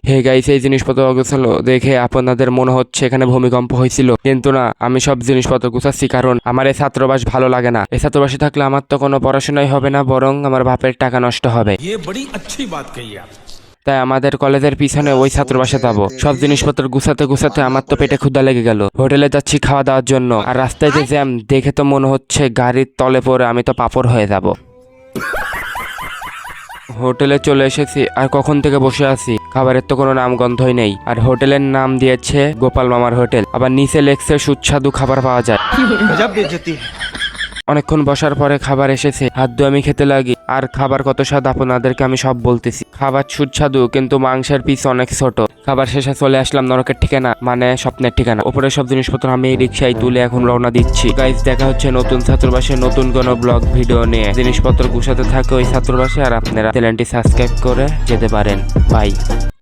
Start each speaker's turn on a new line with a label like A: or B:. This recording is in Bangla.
A: হে গাইস, এই জিনিসপত্র অগোছালো দেখে আপনাদের মনে হচ্ছে এখানে ভূমিকম্প হয়েছিল, কিন্তু না, আমি সব জিনিসপত্র গুছাচ্ছি কারণ আমার এই ছাত্রাবাস ভালো লাগে না। এই ছাত্রাবাসে থাকলে আমার তো কোনো পড়াশোনাই হবে না, বরং আমার বাপের টাকা নষ্ট হবে। তাই আমাদের কলেজের পিছনে ওই ছাত্রাবাসে যাবো। সব জিনিসপত্র গুছাতে গুছাতে আমার তো পেটে ক্ষুধা লেগে গেল। হোটেলে যাচ্ছি খাওয়া দাওয়ার জন্য, আর রাস্তায় যে জ্যাম দেখে তো মনে হচ্ছে গাড়ির তলে পড়ে আমি তো পাপড় হয়ে যাব। হোটেলে চলে এসেছি, আর কখন থেকে বসে আছি, খাবারের তো কোনো নামগন্ধই নেই। আর হোটেলের নাম দিয়েছে গোপাল মামার হোটেল, আবার নিচে লেখছে সুস্বাদু খাবার পাওয়া যায়। অনেকক্ষণ বসার পরে খাবার এসেছে, হাত ধুয়ে আমি খেতে লাগি। আর খাবার কত স্বাদ আপনাদেরকে আমি সব বলতেছি। খাবার সুস্বাদু, কিন্তু মাংসের পিস অনেক ছোট। খাবার শেষে চলে আসলাম নরকের ঠিকানা, মানে স্বপ্নের ঠিকানা। উপরে সব জিনিসপত্র আমি এই রিক্সায় তুলে এখন রওনা দিচ্ছি। গাইজ, দেখা হচ্ছে নতুন ছাত্রাবাসে নতুন কোনো ব্লগ ভিডিও নিয়ে। জিনিসপত্র গুছাতে থাকে ওই ছাত্রাবাসে, আর আপনারা চ্যানেলটি সাবস্ক্রাইব করে যেতে পারেন। বাই।